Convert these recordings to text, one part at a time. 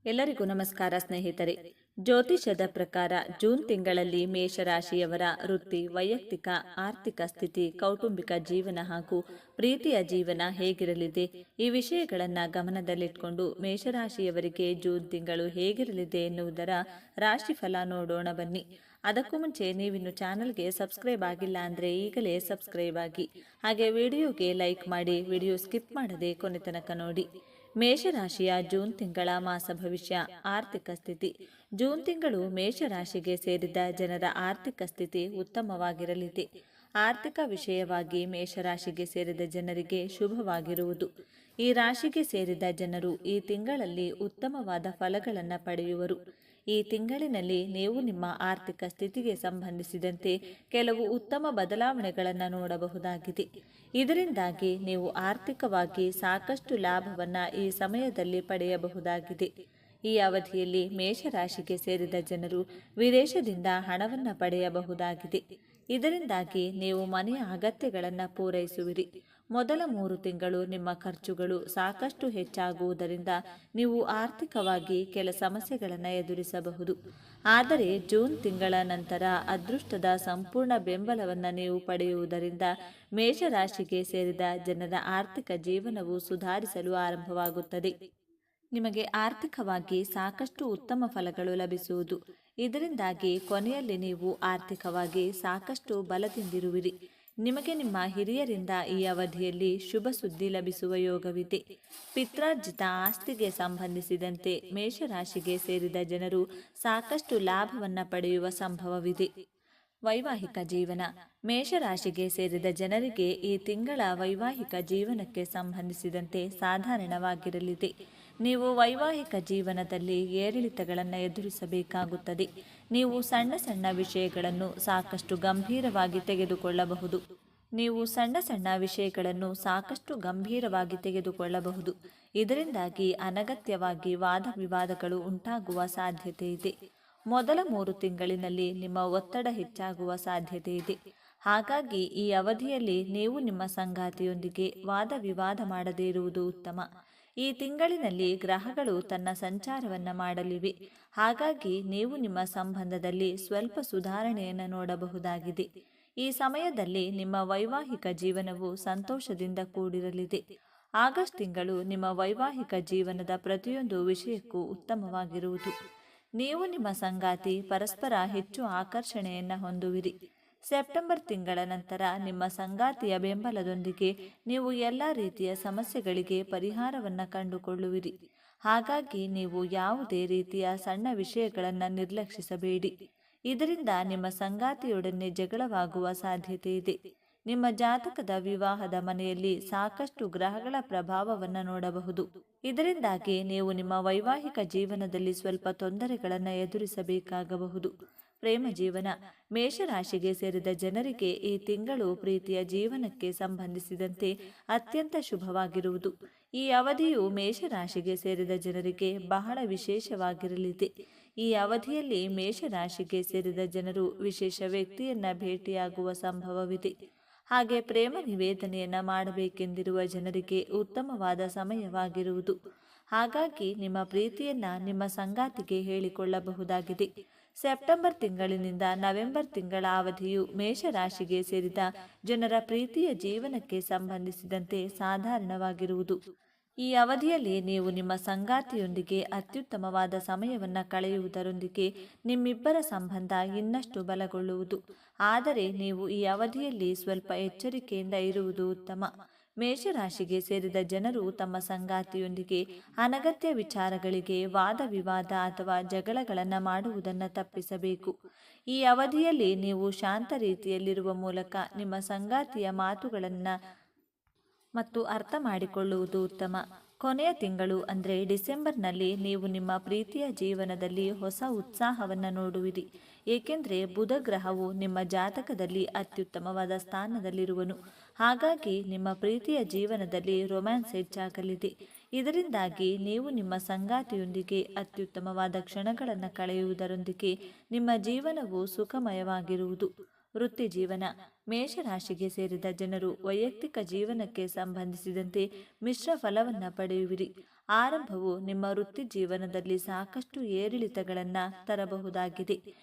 ಎಲ್ಲರಿಗೂ ನಮಸ್ಕಾರ ಸ್ನೇಹಿತರೆ. ಜ್ಯೋತಿಷದ ಪ್ರಕಾರ ಜೂನ್ ತಿಂಗಳಲ್ಲಿ ಮೇಷರಾಶಿಯವರ ವೃತ್ತಿ, ವೈಯಕ್ತಿಕ, ಆರ್ಥಿಕ ಸ್ಥಿತಿ, ಕೌಟುಂಬಿಕ ಜೀವನ ಹಾಗೂ ಪ್ರೀತಿಯ ಜೀವನ ಹೇಗಿರಲಿದೆ, ಈ ವಿಷಯಗಳನ್ನು ಗಮನದಲ್ಲಿಟ್ಕೊಂಡು ಮೇಷರಾಶಿಯವರಿಗೆ ಜೂನ್ ತಿಂಗಳು ಹೇಗಿರಲಿದೆ ಎನ್ನುವುದರ ರಾಶಿಫಲ ನೋಡೋಣ ಬನ್ನಿ. ಅದಕ್ಕೂ ಮುಂಚೆ ನೀವಿನ್ನು ಚಾನಲ್ಗೆ ಸಬ್ಸ್ಕ್ರೈಬ್ ಆಗಿಲ್ಲ ಅಂದರೆ ಈಗಲೇ ಸಬ್ಸ್ಕ್ರೈಬ್ ಆಗಿ, ಹಾಗೆ ವಿಡಿಯೋಗೆ ಲೈಕ್ ಮಾಡಿ, ವಿಡಿಯೋ ಸ್ಕಿಪ್ ಮಾಡದೆ ಕೊನೆ ತನಕ ನೋಡಿ. ಮೇಷರಾಶಿಯ ಜೂನ್ ತಿಂಗಳ ಮಾಸ ಭವಿಷ್ಯ. ಆರ್ಥಿಕ ಸ್ಥಿತಿ. ಜೂನ್ ತಿಂಗಳು ಮೇಷರಾಶಿಗೆ ಸೇರಿದ ಜನರ ಆರ್ಥಿಕ ಸ್ಥಿತಿ ಉತ್ತಮವಾಗಿರಲಿದೆ. ಆರ್ಥಿಕ ವಿಷಯವಾಗಿ ಮೇಷರಾಶಿಗೆ ಸೇರಿದ ಜನರಿಗೆ ಶುಭವಾಗಿರುವುದು. ಈ ರಾಶಿಗೆ ಸೇರಿದ ಜನರು ಈ ತಿಂಗಳಲ್ಲಿ ಉತ್ತಮವಾದ ಫಲಗಳನ್ನು ಪಡೆಯುವರು. ಈ ತಿಂಗಳಿನಲ್ಲಿ ನೀವು ನಿಮ್ಮ ಆರ್ಥಿಕ ಸ್ಥಿತಿಗೆ ಸಂಬಂಧಿಸಿದಂತೆ ಕೆಲವು ಉತ್ತಮ ಬದಲಾವಣೆಗಳನ್ನು ನೋಡಬಹುದಾಗಿದೆ. ಇದರಿಂದಾಗಿ ನೀವು ಆರ್ಥಿಕವಾಗಿ ಸಾಕಷ್ಟು ಲಾಭವನ್ನು ಈ ಸಮಯದಲ್ಲಿ ಪಡೆಯಬಹುದಾಗಿದೆ. ಈ ಅವಧಿಯಲ್ಲಿ ಮೇಷರಾಶಿಗೆ ಸೇರಿದ ಜನರು ವಿದೇಶದಿಂದ ಹಣವನ್ನು ಪಡೆಯಬಹುದಾಗಿದೆ. ಇದರಿಂದಾಗಿ ನೀವು ಮನೆಯ ಅಗತ್ಯಗಳನ್ನು ಪೂರೈಸುವಿರಿ. ಮೊದಲ 3 ತಿಂಗಳು ನಿಮ್ಮ ಖರ್ಚುಗಳು ಸಾಕಷ್ಟು ಹೆಚ್ಚಾಗುವುದರಿಂದ ನೀವು ಆರ್ಥಿಕವಾಗಿ ಕೆಲ ಸಮಸ್ಯೆಗಳನ್ನು ಎದುರಿಸಬಹುದು. ಆದರೆ ಜೂನ್ ತಿಂಗಳ ನಂತರ ಅದೃಷ್ಟದ ಸಂಪೂರ್ಣ ಬೆಂಬಲವನ್ನು ನೀವು ಪಡೆಯುವುದರಿಂದ ಮೇಷರಾಶಿಗೆ ಸೇರಿದ ಜನರ ಆರ್ಥಿಕ ಜೀವನವು ಸುಧಾರಿಸಲು ಆರಂಭವಾಗುತ್ತದೆ. ನಿಮಗೆ ಆರ್ಥಿಕವಾಗಿ ಸಾಕಷ್ಟು ಉತ್ತಮ ಫಲಗಳು ಲಭಿಸುವುದು. ಇದರಿಂದಾಗಿ ಕೊನೆಯಲ್ಲಿ ನೀವು ಆರ್ಥಿಕವಾಗಿ ಸಾಕಷ್ಟು ಬಲದಿಂದಿರುವಿರಿ. ನಿಮಗೆ ನಿಮ್ಮ ಹಿರಿಯರಿಂದ ಈ ಅವಧಿಯಲ್ಲಿ ಶುಭ ಸುದ್ದಿ ಲಭಿಸುವ ಯೋಗವಿದೆ. ಪಿತ್ರಾರ್ಜಿತ ಆಸ್ತಿಗೆ ಸಂಬಂಧಿಸಿದಂತೆ ಮೇಷರಾಶಿಗೆ ಸೇರಿದ ಜನರು ಸಾಕಷ್ಟು ಲಾಭವನ್ನು ಪಡೆಯುವ ಸಂಭವವಿದೆ. ವೈವಾಹಿಕ ಜೀವನ. ಮೇಷರಾಶಿಗೆ ಸೇರಿದ ಜನರಿಗೆ ಈ ತಿಂಗಳ ವೈವಾಹಿಕ ಜೀವನಕ್ಕೆ ಸಂಬಂಧಿಸಿದಂತೆ ಸಾಧಾರಣವಾಗಿರಲಿದೆ. ನೀವು ವೈವಾಹಿಕ ಜೀವನದಲ್ಲಿ ಏರಿಳಿತಗಳನ್ನು ಎದುರಿಸಬೇಕಾಗುತ್ತದೆ. ನೀವು ಸಣ್ಣ ಸಣ್ಣ ವಿಷಯಗಳನ್ನು ಸಾಕಷ್ಟು ಗಂಭೀರವಾಗಿ ತೆಗೆದುಕೊಳ್ಳಬಹುದು. ಇದರಿಂದಾಗಿ ಅನಗತ್ಯವಾಗಿ ವಾದ ವಿವಾದಗಳು ಉಂಟಾಗುವ ಸಾಧ್ಯತೆ ಇದೆ. ಮೊದಲ 3 ತಿಂಗಳಿನಲ್ಲಿ ನಿಮ್ಮ ಒತ್ತಡ ಹೆಚ್ಚಾಗುವ ಸಾಧ್ಯತೆ ಇದೆ. ಹಾಗಾಗಿ ಈ ಅವಧಿಯಲ್ಲಿ ನೀವು ನಿಮ್ಮ ಸಂಗಾತಿಯೊಂದಿಗೆ ವಾದ ವಿವಾದ ಮಾಡದೇ ಇರುವುದು ಉತ್ತಮ. ಈ ತಿಂಗಳಿನಲ್ಲಿ ಗ್ರಹಗಳು ತನ್ನ ಸಂಚಾರವನ್ನು ಮಾಡಲಿವೆ. ಹಾಗಾಗಿ ನೀವು ನಿಮ್ಮ ಸಂಬಂಧದಲ್ಲಿ ಸ್ವಲ್ಪ ಸುಧಾರಣೆಯನ್ನು ನೋಡಬಹುದಾಗಿದೆ. ಈ ಸಮಯದಲ್ಲಿ ನಿಮ್ಮ ವೈವಾಹಿಕ ಜೀವನವು ಸಂತೋಷದಿಂದ ಕೂಡಿರಲಿದೆ. ಆಗಸ್ಟ್ ತಿಂಗಳು ನಿಮ್ಮ ವೈವಾಹಿಕ ಜೀವನದ ಪ್ರತಿಯೊಂದು ವಿಷಯಕ್ಕೂ ಉತ್ತಮವಾಗಿರುವುದು. ನೀವು ನಿಮ್ಮ ಸಂಗಾತಿ ಪರಸ್ಪರ ಹೆಚ್ಚು ಆಕರ್ಷಣೆಯನ್ನು ಹೊಂದುವಿರಿ. ಸೆಪ್ಟೆಂಬರ್ ತಿಂಗಳ ನಂತರ ನಿಮ್ಮ ಸಂಗಾತಿಯ ಬೆಂಬಲದೊಂದಿಗೆ ನೀವು ಎಲ್ಲ ರೀತಿಯ ಸಮಸ್ಯೆಗಳಿಗೆ ಪರಿಹಾರವನ್ನು ಕಂಡುಕೊಳ್ಳುವಿರಿ. ಹಾಗಾಗಿ ನೀವು ಯಾವುದೇ ರೀತಿಯ ಸಣ್ಣ ವಿಷಯಗಳನ್ನು ನಿರ್ಲಕ್ಷಿಸಬೇಡಿ. ಇದರಿಂದ ನಿಮ್ಮ ಸಂಗಾತಿಯೊಡನೆ ಜಗಳವಾಗುವ ಸಾಧ್ಯತೆ ಇದೆ. ನಿಮ್ಮ ಜಾತಕದ ವಿವಾಹದ ಮನೆಯಲ್ಲಿ ಸಾಕಷ್ಟು ಗ್ರಹಗಳ ಪ್ರಭಾವವನ್ನು ನೋಡಬಹುದು. ಇದರಿಂದಾಗಿ ನೀವು ನಿಮ್ಮ ವೈವಾಹಿಕ ಜೀವನದಲ್ಲಿ ಸ್ವಲ್ಪ ತೊಂದರೆಗಳನ್ನು ಎದುರಿಸಬೇಕಾಗಬಹುದು. ಪ್ರೇಮ ಜೀವನ. ಮೇಷರಾಶಿಗೆ ಸೇರಿದ ಜನರಿಗೆ ಈ ತಿಂಗಳು ಪ್ರೀತಿಯ ಜೀವನಕ್ಕೆ ಸಂಬಂಧಿಸಿದಂತೆ ಅತ್ಯಂತ ಶುಭವಾಗಿರುವುದು. ಈ ಅವಧಿಯು ಮೇಷರಾಶಿಗೆ ಸೇರಿದ ಜನರಿಗೆ ಬಹಳ ವಿಶೇಷವಾಗಿರಲಿದೆ. ಈ ಅವಧಿಯಲ್ಲಿ ಮೇಷರಾಶಿಗೆ ಸೇರಿದ ಜನರು ವಿಶೇಷ ವ್ಯಕ್ತಿಯನ್ನ ಭೇಟಿಯಾಗುವ ಸಂಭವವಿದೆ. ಹಾಗೆ ಪ್ರೇಮ ನಿವೇದನೆಯನ್ನ ಮಾಡಬೇಕೆಂದಿರುವ ಜನರಿಗೆ ಉತ್ತಮವಾದ ಸಮಯವಾಗಿರುವುದು. ಹಾಗಾಗಿ ನಿಮ್ಮ ಪ್ರೀತಿಯನ್ನ ನಿಮ್ಮ ಸಂಗಾತಿಗೆ ಹೇಳಿಕೊಳ್ಳಬಹುದಾಗಿದೆ. ಸೆಪ್ಟೆಂಬರ್ ತಿಂಗಳಿನಿಂದ ನವೆಂಬರ್ ತಿಂಗಳ ಅವಧಿಯು ಮೇಷರಾಶಿಗೆ ಸೇರಿದ ಜನರ ಪ್ರೀತಿಯ ಜೀವನಕ್ಕೆ ಸಂಬಂಧಿಸಿದಂತೆ ಸಾಧಾರಣವಾಗಿರುವುದು. ಈ ಅವಧಿಯಲ್ಲಿ ನೀವು ನಿಮ್ಮ ಸಂಗಾತಿಯೊಂದಿಗೆ ಅತ್ಯುತ್ತಮವಾದ ಸಮಯವನ್ನು ಕಳೆಯುವುದರೊಂದಿಗೆ ನಿಮ್ಮಿಬ್ಬರ ಸಂಬಂಧ ಇನ್ನಷ್ಟು ಬಲಗೊಳ್ಳುವುದು. ಆದರೆ ನೀವು ಈ ಅವಧಿಯಲ್ಲಿ ಸ್ವಲ್ಪ ಎಚ್ಚರಿಕೆಯಿಂದ ಇರುವುದು ಉತ್ತಮ. ಮೇಷರಾಶಿಗೆ ಸೇರಿದ ಜನರು ತಮ್ಮ ಸಂಗಾತಿಯೊಂದಿಗೆ ಅನಗತ್ಯ ವಿಚಾರಗಳಿಗೆ ವಾದ ವಿವಾದ ಅಥವಾ ಜಗಳಗಳನ್ನು ಮಾಡುವುದನ್ನು ತಪ್ಪಿಸಬೇಕು. ಈ ಅವಧಿಯಲ್ಲಿ ನೀವು ಶಾಂತ ರೀತಿಯಲ್ಲಿರುವ ಮೂಲಕ ನಿಮ್ಮ ಸಂಗಾತಿಯ ಮಾತುಗಳನ್ನು ಮತ್ತು ಅರ್ಥ ಮಾಡಿಕೊಳ್ಳುವುದು ಉತ್ತಮ. ಕೊನೆಯ ತಿಂಗಳು ಅಂದರೆ ಡಿಸೆಂಬರ್ನಲ್ಲಿ ನೀವು ನಿಮ್ಮ ಪ್ರೀತಿಯ ಜೀವನದಲ್ಲಿ ಹೊಸ ಉತ್ಸಾಹವನ್ನು ನೋಡುವಿರಿ. ಏಕೆಂದರೆ ಬುಧ ಗ್ರಹವು ನಿಮ್ಮ ಜಾತಕದಲ್ಲಿ ಅತ್ಯುತ್ತಮವಾದ ಸ್ಥಾನದಲ್ಲಿರುವನು. ಹಾಗಾಗಿ ನಿಮ್ಮ ಪ್ರೀತಿಯ ಜೀವನದಲ್ಲಿ ರೊಮ್ಯಾನ್ಸ್ ಹೆಚ್ಚಾಗಲಿದೆ. ಇದರಿಂದಾಗಿ ನೀವು ನಿಮ್ಮ ಸಂಗಾತಿಯೊಂದಿಗೆ ಅತ್ಯುತ್ತಮವಾದ ಕ್ಷಣಗಳನ್ನು ಕಳೆಯುವುದರೊಂದಿಗೆ ನಿಮ್ಮ ಜೀವನವು ಸುಖಮಯವಾಗಿರುವುದು. ವೃತ್ತಿ ಜೀವನ. ಮೇಷರಾಶಿಗೆ ಸೇರಿದ ಜನರು ವೈಯಕ್ತಿಕ ಜೀವನಕ್ಕೆ ಸಂಬಂಧಿಸಿದಂತೆ ಮಿಶ್ರ ಫಲವನ್ನು ಪಡೆಯುವಿರಿ. ಆರಂಭವು ನಿಮ್ಮ ವೃತ್ತಿ ಜೀವನದಲ್ಲಿ ಸಾಕಷ್ಟು ಏರಿಳಿತಗಳನ್ನು ತರಬಹುದಾಗಿದೆ.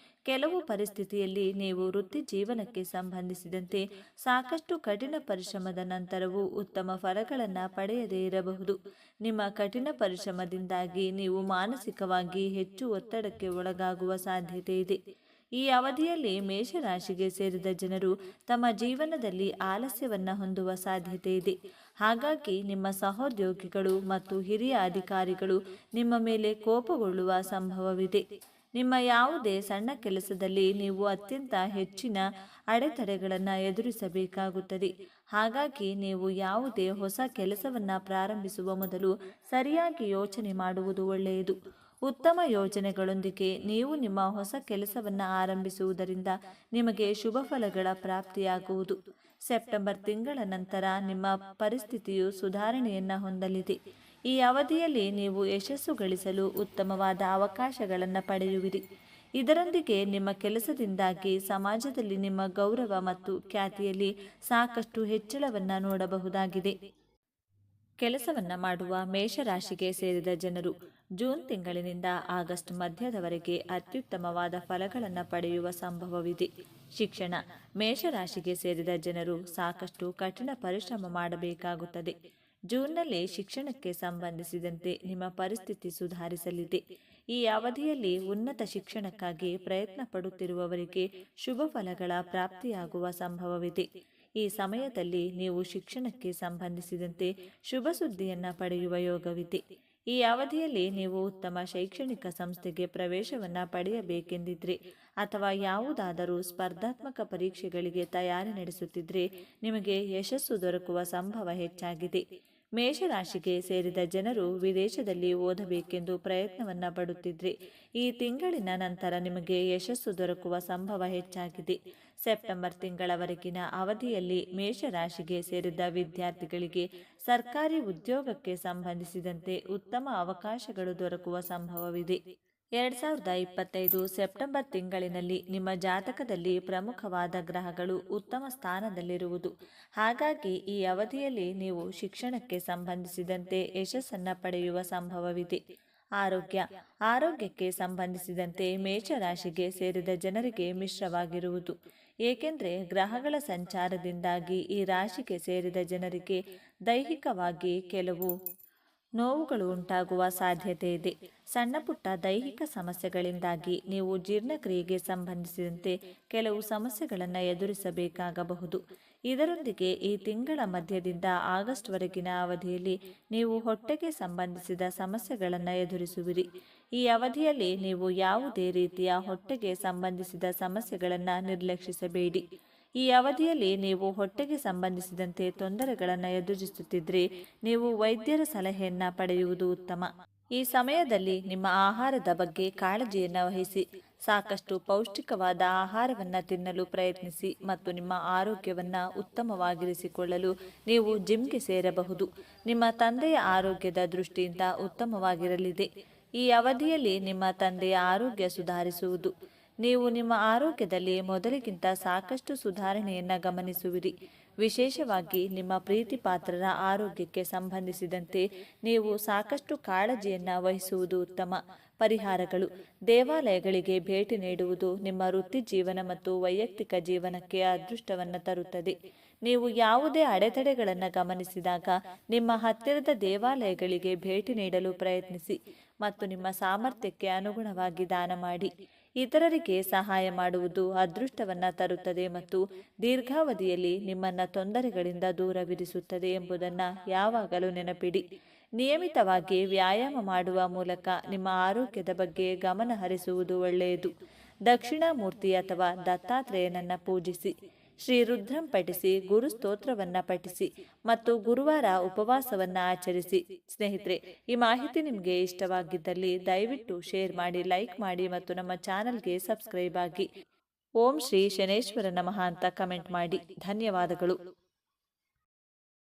ಕೆಲವು ಪರಿಸ್ಥಿತಿಯಲ್ಲಿ ನೀವು ವೃತ್ತಿ ಜೀವನಕ್ಕೆ ಸಂಬಂಧಿಸಿದಂತೆ ಸಾಕಷ್ಟು ಕಠಿಣ ಪರಿಶ್ರಮದ ನಂತರವೂ ಉತ್ತಮ ಫಲಗಳನ್ನು ಪಡೆಯದೇ ಇರಬಹುದು. ನಿಮ್ಮ ಕಠಿಣ ಪರಿಶ್ರಮದಿಂದಾಗಿ ನೀವು ಮಾನಸಿಕವಾಗಿ ಹೆಚ್ಚು ಒತ್ತಡಕ್ಕೆ ಒಳಗಾಗುವ ಸಾಧ್ಯತೆ ಇದೆ. ಈ ಅವಧಿಯಲ್ಲಿ ಮೇಷರಾಶಿಗೆ ಸೇರಿದ ಜನರು ತಮ್ಮ ಜೀವನದಲ್ಲಿ ಆಲಸ್ಯವನ್ನು ಹೊಂದುವ ಸಾಧ್ಯತೆ ಇದೆ. ಹಾಗಾಗಿ ನಿಮ್ಮ ಸಹೋದ್ಯೋಗಿಗಳು ಮತ್ತು ಹಿರಿಯ ಅಧಿಕಾರಿಗಳು ನಿಮ್ಮ ಮೇಲೆ ಕೋಪಗೊಳ್ಳುವ ಸಂಭವವಿದೆ. ನಿಮ್ಮ ಯಾವುದೇ ಸಣ್ಣ ಕೆಲಸದಲ್ಲಿ ನೀವು ಅತ್ಯಂತ ಹೆಚ್ಚಿನ ಅಡೆತಡೆಗಳನ್ನು ಎದುರಿಸಬೇಕಾಗುತ್ತದೆ. ಹಾಗಾಗಿ ನೀವು ಯಾವುದೇ ಹೊಸ ಕೆಲಸವನ್ನು ಪ್ರಾರಂಭಿಸುವ ಮೊದಲು ಸರಿಯಾಗಿ ಯೋಚನೆ ಮಾಡುವುದು ಒಳ್ಳೆಯದು. ಉತ್ತಮ ಯೋಜನೆಗಳೊಂದಿಗೆ ನೀವು ನಿಮ್ಮ ಹೊಸ ಕೆಲಸವನ್ನು ಆರಂಭಿಸುವುದರಿಂದ ನಿಮಗೆ ಶುಭ ಫಲಗಳ ಪ್ರಾಪ್ತಿಯಾಗುವುದು. ಸೆಪ್ಟೆಂಬರ್ ತಿಂಗಳ ನಂತರ ನಿಮ್ಮ ಪರಿಸ್ಥಿತಿಯು ಸುಧಾರಣೆಯನ್ನು ಹೊಂದಲಿದೆ. ಈ ಅವಧಿಯಲ್ಲಿ ನೀವು ಯಶಸ್ಸು ಗಳಿಸಲು ಉತ್ತಮವಾದ ಅವಕಾಶಗಳನ್ನು ಪಡೆಯುವಿರಿ. ಇದರೊಂದಿಗೆ ನಿಮ್ಮ ಕೆಲಸದಿಂದಾಗಿ ಸಮಾಜದಲ್ಲಿ ನಿಮ್ಮ ಗೌರವ ಮತ್ತು ಖ್ಯಾತಿಯಲ್ಲಿ ಸಾಕಷ್ಟು ಹೆಚ್ಚಳವನ್ನು ನೋಡಬಹುದಾಗಿದೆ. ಕೆಲಸವನ್ನು ಮಾಡುವ ಮೇಷರಾಶಿಗೆ ಸೇರಿದ ಜನರು ಜೂನ್ ತಿಂಗಳಿನಿಂದ ಆಗಸ್ಟ್ ಮಧ್ಯದವರೆಗೆ ಅತ್ಯುತ್ತಮವಾದ ಫಲಗಳನ್ನು ಪಡೆಯುವ ಸಂಭವವಿದೆ. ಶಿಕ್ಷಣ: ಮೇಷರಾಶಿಗೆ ಸೇರಿದ ಜನರು ಸಾಕಷ್ಟು ಕಠಿಣ ಪರಿಶ್ರಮ ಮಾಡಬೇಕಾಗುತ್ತದೆ. ಜೂನ್ನಲ್ಲಿ ಶಿಕ್ಷಣಕ್ಕೆ ಸಂಬಂಧಿಸಿದಂತೆ ನಿಮ್ಮ ಪರಿಸ್ಥಿತಿ ಸುಧಾರಿಸಲಿದೆ. ಈ ಅವಧಿಯಲ್ಲಿ ಉನ್ನತ ಶಿಕ್ಷಣಕ್ಕಾಗಿ ಪ್ರಯತ್ನ ಪಡುತ್ತಿರುವವರಿಗೆ ಶುಭ ಫಲಗಳ ಪ್ರಾಪ್ತಿಯಾಗುವ ಸಂಭವವಿದೆ. ಈ ಸಮಯದಲ್ಲಿ ನೀವು ಶಿಕ್ಷಣಕ್ಕೆ ಸಂಬಂಧಿಸಿದಂತೆ ಶುಭ ಸುದ್ದಿಯನ್ನು ಪಡೆಯುವ ಯೋಗವಿದೆ. ಈ ಅವಧಿಯಲ್ಲಿ ನೀವು ಉತ್ತಮ ಶೈಕ್ಷಣಿಕ ಸಂಸ್ಥೆಗೆ ಪ್ರವೇಶವನ್ನು ಪಡೆಯಬೇಕೆಂದಿದ್ರೆ ಅಥವಾ ಯಾವುದಾದರೂ ಸ್ಪರ್ಧಾತ್ಮಕ ಪರೀಕ್ಷೆಗಳಿಗೆ ತಯಾರಿ ನಡೆಸುತ್ತಿದ್ದರೆ ನಿಮಗೆ ಯಶಸ್ಸು ದೊರಕುವ ಸಂಭವ ಹೆಚ್ಚಾಗಿದೆ. ಮೇಷರಾಶಿಗೆ ಸೇರಿದ ಜನರು ವಿದೇಶದಲ್ಲಿ ಓದಬೇಕೆಂದು ಪ್ರಯತ್ನವನ್ನು ಪಡುತ್ತಿದ್ದರೆ ಈ ತಿಂಗಳಿನ ನಂತರ ನಿಮಗೆ ಯಶಸ್ಸು ದೊರಕುವ ಸಂಭವ ಹೆಚ್ಚಾಗಿದೆ. ಸೆಪ್ಟೆಂಬರ್ ತಿಂಗಳವರೆಗಿನ ಅವಧಿಯಲ್ಲಿ ಮೇಷರಾಶಿಗೆ ಸೇರಿದ ವಿದ್ಯಾರ್ಥಿಗಳಿಗೆ ಸರ್ಕಾರಿ ಉದ್ಯೋಗಕ್ಕೆ ಸಂಬಂಧಿಸಿದಂತೆ ಉತ್ತಮ ಅವಕಾಶಗಳು ದೊರಕುವ ಸಂಭವವಿದೆ. 2025 ಸೆಪ್ಟೆಂಬರ್ ತಿಂಗಳಿನಲ್ಲಿ ನಿಮ್ಮ ಜಾತಕದಲ್ಲಿ ಪ್ರಮುಖವಾದ ಗ್ರಹಗಳು ಉತ್ತಮ ಸ್ಥಾನದಲ್ಲಿರುವುದು. ಹಾಗಾಗಿ ಈ ಅವಧಿಯಲ್ಲಿ ನೀವು ಶಿಕ್ಷಣಕ್ಕೆ ಸಂಬಂಧಿಸಿದಂತೆ ಯಶಸ್ಸನ್ನು ಪಡೆಯುವ ಸಂಭವವಿದೆ. ಆರೋಗ್ಯಕ್ಕೆ ಸಂಬಂಧಿಸಿದಂತೆ ಮೇಷರಾಶಿಗೆ ಸೇರಿದ ಜನರಿಗೆ ಮಿಶ್ರವಾಗಿರುವುದು. ಏಕೆಂದರೆ ಗ್ರಹಗಳ ಸಂಚಾರದಿಂದಾಗಿ ಈ ರಾಶಿಗೆ ಸೇರಿದ ಜನರಿಗೆ ದೈಹಿಕವಾಗಿ ಕೆಲವು ನೋವುಗಳು ಉಂಟಾಗುವ ಸಾಧ್ಯತೆ ಇದೆ. ಸಣ್ಣ ಪುಟ್ಟ ದೈಹಿಕ ಸಮಸ್ಯೆಗಳಿಂದಾಗಿ ನೀವು ಜೀರ್ಣಕ್ರಿಯೆಗೆ ಸಂಬಂಧಿಸಿದಂತೆ ಕೆಲವು ಸಮಸ್ಯೆಗಳನ್ನು ಎದುರಿಸಬೇಕಾಗಬಹುದು. ಇದರೊಂದಿಗೆ ಈ ತಿಂಗಳ ಮಧ್ಯದಿಂದ ಆಗಸ್ಟ್ವರೆಗಿನ ಅವಧಿಯಲ್ಲಿ ನೀವು ಹೊಟ್ಟೆಗೆ ಸಂಬಂಧಿಸಿದ ಸಮಸ್ಯೆಗಳನ್ನು ಎದುರಿಸುವಿರಿ. ಈ ಅವಧಿಯಲ್ಲಿ ನೀವು ಯಾವುದೇ ರೀತಿಯ ಹೊಟ್ಟೆಗೆ ಸಂಬಂಧಿಸಿದ ಸಮಸ್ಯೆಗಳನ್ನು ನಿರ್ಲಕ್ಷಿಸಬೇಡಿ. ಈ ಅವಧಿಯಲ್ಲಿ ನೀವು ಹೊಟ್ಟೆಗೆ ಸಂಬಂಧಿಸಿದಂತೆ ತೊಂದರೆಗಳನ್ನು ಎದುರಿಸುತ್ತಿದ್ದರೆ ನೀವು ವೈದ್ಯರ ಸಲಹೆಯನ್ನು ಪಡೆಯುವುದು ಉತ್ತಮ. ಈ ಸಮಯದಲ್ಲಿ ನಿಮ್ಮ ಆಹಾರದ ಬಗ್ಗೆ ಕಾಳಜಿಯನ್ನು ವಹಿಸಿ ಸಾಕಷ್ಟು ಪೌಷ್ಟಿಕವಾದ ಆಹಾರವನ್ನು ತಿನ್ನಲು ಪ್ರಯತ್ನಿಸಿ ಮತ್ತು ನಿಮ್ಮ ಆರೋಗ್ಯವನ್ನು ಉತ್ತಮವಾಗಿರಿಸಿಕೊಳ್ಳಲು ನೀವು ಜಿಮ್ಗೆ ಸೇರಬಹುದು. ನಿಮ್ಮ ತಂದೆಯ ಆರೋಗ್ಯದ ದೃಷ್ಟಿಯಿಂದ ಉತ್ತಮವಾಗಿರಲಿದೆ. ಈ ಅವಧಿಯಲ್ಲಿ ನಿಮ್ಮ ತಂದೆಯ ಆರೋಗ್ಯ ಸುಧಾರಿಸುವುದು. ನೀವು ನಿಮ್ಮ ಆರೋಗ್ಯದಲ್ಲಿ ಮೊದಲಿಗಿಂತ ಸಾಕಷ್ಟು ಸುಧಾರಣೆಯನ್ನು ಗಮನಿಸುವಿರಿ. ವಿಶೇಷವಾಗಿ ನಿಮ್ಮ ಪ್ರೀತಿ ಪಾತ್ರರ ಆರೋಗ್ಯಕ್ಕೆ ಸಂಬಂಧಿಸಿದಂತೆ ನೀವು ಸಾಕಷ್ಟು ಕಾಳಜಿಯನ್ನು ವಹಿಸುವುದು ಉತ್ತಮ. ಪರಿಹಾರಗಳು: ದೇವಾಲಯಗಳಿಗೆ ಭೇಟಿ ನೀಡುವುದು ನಿಮ್ಮ ವೃತ್ತಿ ಜೀವನ ಮತ್ತು ವೈಯಕ್ತಿಕ ಜೀವನಕ್ಕೆ ಅದೃಷ್ಟವನ್ನು ತರುತ್ತದೆ. ನೀವು ಯಾವುದೇ ಅಡೆತಡೆಗಳನ್ನು ಗಮನಿಸಿದಾಗ ನಿಮ್ಮ ಹತ್ತಿರದ ದೇವಾಲಯಗಳಿಗೆ ಭೇಟಿ ನೀಡಲು ಪ್ರಯತ್ನಿಸಿ ಮತ್ತು ನಿಮ್ಮ ಸಾಮರ್ಥ್ಯಕ್ಕೆ ಅನುಗುಣವಾಗಿ ದಾನ ಮಾಡಿ. ಇತರರಿಗೆ ಸಹಾಯ ಮಾಡುವುದು ಅದೃಷ್ಟವನ್ನು ತರುತ್ತದೆ ಮತ್ತು ದೀರ್ಘಾವಧಿಯಲ್ಲಿ ನಿಮ್ಮನ್ನು ತೊಂದರೆಗಳಿಂದ ದೂರವಿರಿಸುತ್ತದೆ ಎಂಬುದನ್ನು ಯಾವಾಗಲೂ ನೆನಪಿಡಿ. ನಿಯಮಿತವಾಗಿ ವ್ಯಾಯಾಮ ಮಾಡುವ ಮೂಲಕ ನಿಮ್ಮ ಆರೋಗ್ಯದ ಬಗ್ಗೆ ಗಮನ ಹರಿಸುವುದು ಒಳ್ಳೆಯದು. ದಕ್ಷಿಣಾಮೂರ್ತಿ ಅಥವಾ ದತ್ತಾತ್ರೇಯನನ್ನು ಪೂಜಿಸಿ, ಶ್ರೀ ರುದ್ರಂ ಪಠಿಸಿ, ಗುರು ಸ್ತೋತ್ರವನ್ನು ಪಠಿಸಿ ಮತ್ತು ಗುರುವಾರ ಉಪವಾಸವನ್ನು ಆಚರಿಸಿ. ಸ್ನೇಹಿತರೆ, ಈ ಮಾಹಿತಿ ನಿಮಗೆ ಇಷ್ಟವಾಗಿದ್ದಲ್ಲಿ ದಯವಿಟ್ಟು ಶೇರ್ ಮಾಡಿ, ಲೈಕ್ ಮಾಡಿ ಮತ್ತು ನಮ್ಮ ಚಾನಲ್ಗೆ ಸಬ್ಸ್ಕ್ರೈಬ್ ಆಗಿ. ಓಂ ಶ್ರೀ ಶನೇಶ್ವರ ನಮಃ ಅಂತ ಕಮೆಂಟ್ ಮಾಡಿ. ಧನ್ಯವಾದಗಳು.